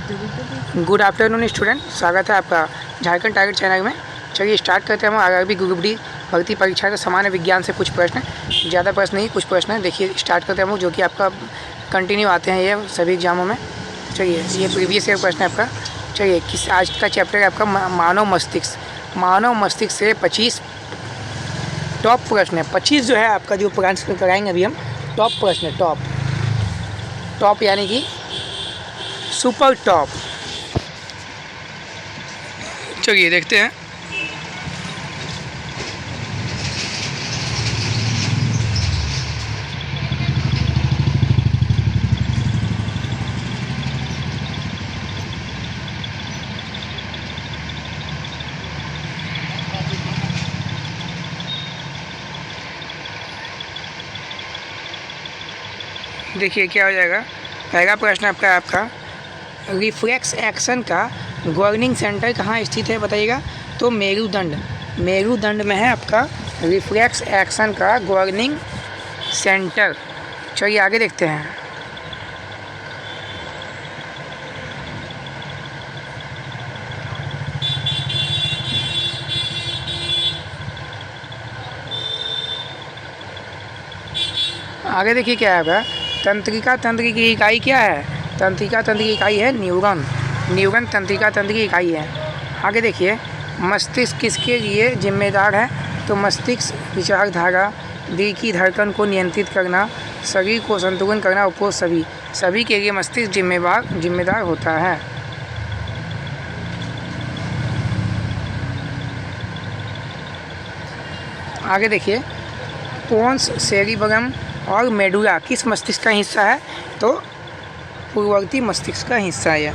Good afternoon student, स्वागत है आपका झारखंड टारगेट चैनल में। चलिए स्टार्ट करते हैं हम आरआरबी ग्रुप डी भर्ती परीक्षा का सामान्य विज्ञान से कुछ प्रश्न, ज़्यादा प्रश्न नहीं कुछ प्रश्न है। देखिए स्टार्ट करते हैं हम, जो कि आपका कंटिन्यू आते हैं ये सभी एग्जामों में। चलिए ये प्रीवियस ईयर प्रश्न है आपका। चलिए किस आज का चैप्टर है आपका मानव मस्तिष्क। मानव मस्तिष्क से 25 टॉप प्रश्न है। 25 जो है आपका जो प्रश्न कराएंगे अभी हम, टॉप प्रश्न है। टॉप यानी कि सुपर टॉप। चलिए देखते हैं। देखिए क्या हो जाएगा। पहला प्रश्न आपका रिफ्लेक्स एक्शन का गवर्निंग सेंटर कहाँ स्थित है बताइएगा। तो मेरुदंड में है आपका रिफ्लेक्स एक्शन का गवर्निंग सेंटर। चलिए आगे देखते हैं। आगे देखिए क्या है। तंत्रिका तंत्र की इकाई क्या है। तंत्रिका तंत्र की इकाई है न्यूरॉन तंत्रिका तंत्र की इकाई है। आगे देखिए मस्तिष्क किसके लिए जिम्मेदार है। तो मस्तिष्क विचारधारा, दिल की धड़कन को नियंत्रित करना, शरीर को संतुलन करना, उपरोक्त सभी के लिए मस्तिष्क जिम्मेदार होता है। आगे देखिए पोन्स, सेरिबरम और मेडुला किस मस्तिष्क का हिस्सा है। तो पूर्ववर्ती मस्तिष्क का हिस्सा है।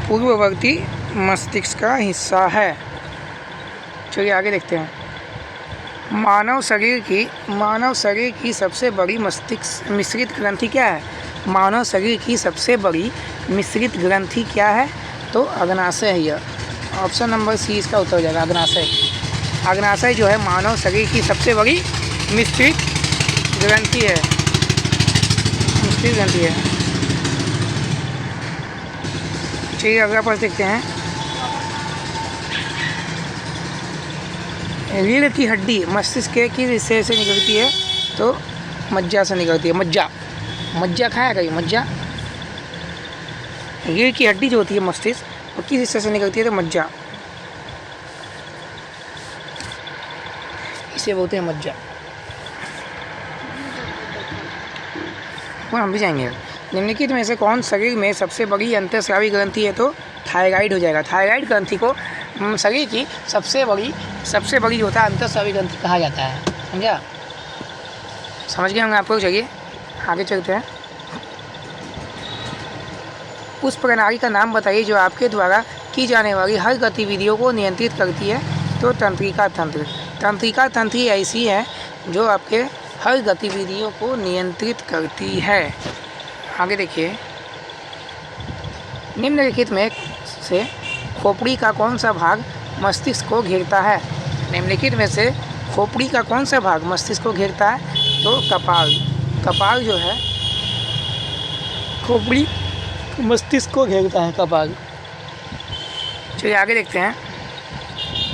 पूर्ववर्ती मस्तिष्क का हिस्सा है। चलिए आगे देखते हैं। मानव शरीर की सबसे बड़ी मस्तिष्क मिश्रित ग्रंथि क्या है। मानव शरीर की सबसे बड़ी मिश्रित ग्रंथि क्या है। तो अग्नाशय है। यह ऑप्शन नंबर सी इसका उत्तर हो जाएगा। अग्नाशय जो है मानव शरीर की सबसे बड़ी मिश्रित ग्रंथि है। चलिए अगला प्रश्न देखते हैं। रीढ़ की हड्डी मस्तिष्क के किस हिस्से से निकलती है। तो मज्जा से निकलती है। मज्जा खाया कहीं मज्जा। रीढ़ की हड्डी जो होती है मस्तिष्क वो किस हिस्से से निकलती है। तो मज्जा, इसे बोलते हैं मज्जा। हम भी जाएंगे। निम्नलिखित में से कौन शरीर में सबसे बड़ी अंतःस्रावी ग्रंथि है। तो थायराइड हो जाएगा। थायराइड ग्रंथि को शरीर की सबसे बड़ी जो होता है अंतःस्रावी ग्रंथि कहा जाता है। समझा, समझ गए होंगे आप लोग। चलिए आगे चलते हैं। उस प्रणाली का नाम बताइए जो आपके द्वारा की जाने वाली हर गतिविधियों को नियंत्रित करती है। तो तंत्रिका तंत्र ऐसी है जो आपके हर गतिविधियों को नियंत्रित करती है। आगे देखिए निम्नलिखित में से खोपड़ी का कौन सा भाग मस्तिष्क को घेरता है। निम्नलिखित में से खोपड़ी का कौन सा भाग मस्तिष्क को घेरता है। तो कपाल जो है खोपड़ी मस्तिष्क को घेरता है। कपाल। चलिए आगे देखते हैं।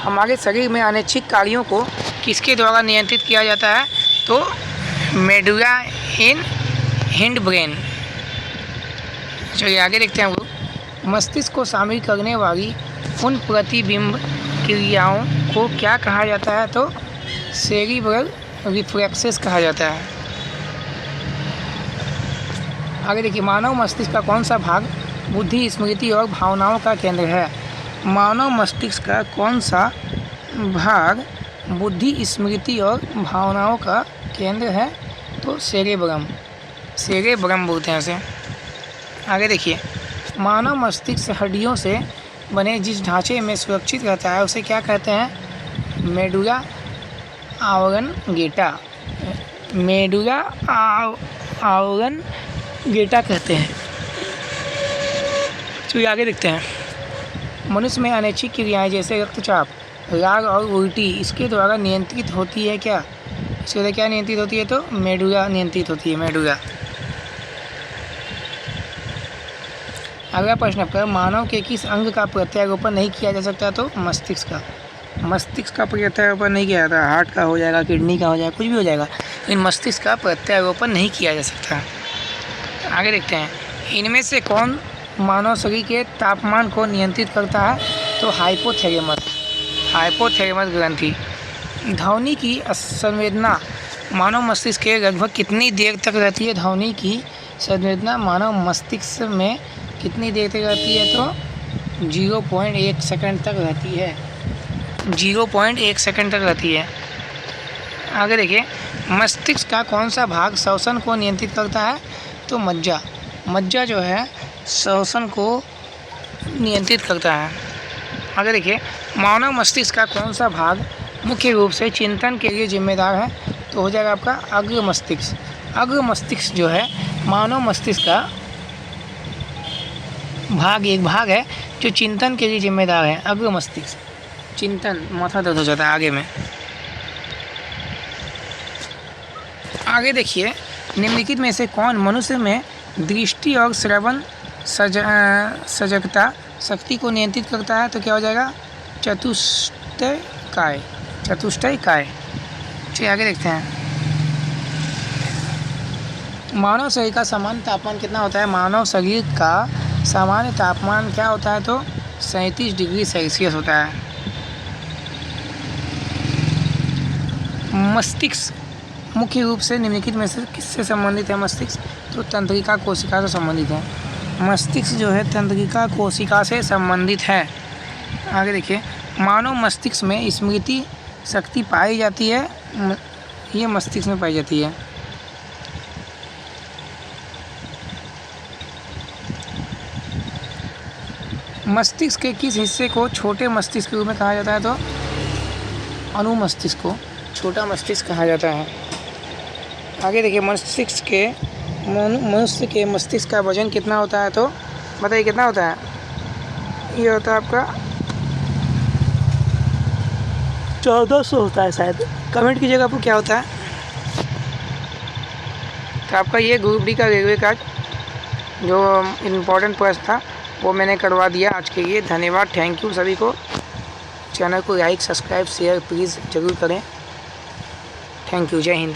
हमारे शरीर में अनैच्छिक कार्यों को किसके द्वारा नियंत्रित किया जाता है। तो मेडुला इन हिंडब्रेन। चलिए आगे देखते हैं। वो मस्तिष्क को शामिल करने वाली उन प्रतिबिंब क्रियाओं को क्या कहा जाता है। तो सेरिब्रल रिफ्लेक्सेस कहा जाता है। आगे देखिए मानव मस्तिष्क का कौन सा भाग बुद्धि, स्मृति और भावनाओं का केंद्र है। मानव मस्तिष्क का कौन सा भाग बुद्धि, स्मृति और भावनाओं का केंद्र है। तो सेरेब्रम बोलते हैं उसे। आगे देखिए मानव मस्तिष्क हड्डियों से बने जिस ढांचे में सुरक्षित रहता है उसे क्या कहते हैं। मेडुला ऑब्लंगेटा कहते हैं। चलिए आगे देखते हैं। मनुष्य में अनैच्छिक क्रियाएं जैसे रक्तचाप, राग और उल्टी इसके द्वारा नियंत्रित होती है क्या। इसके द्वारा क्या नियंत्रित होती है। तो मेडुला नियंत्रित होती है। अगला प्रश्न आपका, मानव के किस अंग का प्रत्यारोपण नहीं किया जा सकता? तो मस्तिष्क का। मस्तिष्क का प्रत्यारोपण नहीं किया जाता, हार्ट का हो जाएगा, किडनी का हो जाएगा, कुछ भी हो जाएगा, लेकिन मस्तिष्क का प्रत्यारोपण नहीं किया जा सकता। आगे देखते हैं, इनमें से कौन मानव शरीर के तापमान को नियंत्रित करता है? तो हाइपोथैलेमस ग्रंथि। ध्वनि की संवेदना मानव मस्तिष्क के लगभग कितनी देर तक रहती है? ध्वनि की संवेदना मानव मस्तिष्क में कितनी देर तक रहती है? तो 0.1 सेकंड तक रहती है। 0.1 सेकंड तक रहती है। आगे देखिए, मस्तिष्क का कौन सा भाग श्वसन को नियंत्रित करता है? तो मज्जा। मज्जा जो है श्वसन को नियंत्रित करता है। आगे देखिए, मानव मस्तिष्क का कौन सा भाग मुख्य रूप से चिंतन के लिए जिम्मेदार है? तो हो जाएगा आपका अग्र मस्तिष्क। अग्र मस्तिष्क जो है मानव मस्तिष्क का एक भाग है जो चिंतन के लिए जिम्मेदार है। अग्र मस्तिष्क, चिंतन, माथा दर्द हो जाता है आगे में। आगे देखिए, निम्नलिखित में से कौन मनुष्य में दृष्टि और श्रवण सजगता शक्ति को नियंत्रित करता है? तो क्या हो जाएगा? चतुष्टय काय। चलिए आगे देखते हैं, मानव शरीर का सामान्य तापमान कितना होता है? मानव शरीर का सामान्य तापमान क्या होता है? तो 37 डिग्री सेल्सियस होता है। मस्तिष्क मुख्य रूप से निम्नलिखित में से किससे संबंधित है? मस्तिष्क तो तंत्रिका कोशिका से संबंधित है। मस्तिष्क जो है तंत्रिका कोशिका से संबंधित है। आगे देखिए, मानव मस्तिष्क में स्मृति शक्ति पाई जाती है, ये मस्तिष्क में पाई जाती है। मस्तिष्क के किस हिस्से को छोटे मस्तिष्क के रूप में कहा जाता है? तो अनुमस्तिष्क को छोटा मस्तिष्क कहा जाता है। आगे देखिए, मनुष्य के मस्तिष्क का वजन कितना होता है? तो बताइए कितना होता है? ये होता है आपका 1400 होता है शायद। कमेंट कीजिएगा आपको क्या होता है। तो आपका ये ग्रुप डी का रेलवे कार्ड जो इम्पोर्टेंट प्रश्न था वो मैंने करवा दिया आज के लिए। धन्यवाद, थैंक यू सभी को। चैनल को लाइक, सब्सक्राइब, शेयर प्लीज़ ज़रूर करें। थैंक यू, जय हिंद।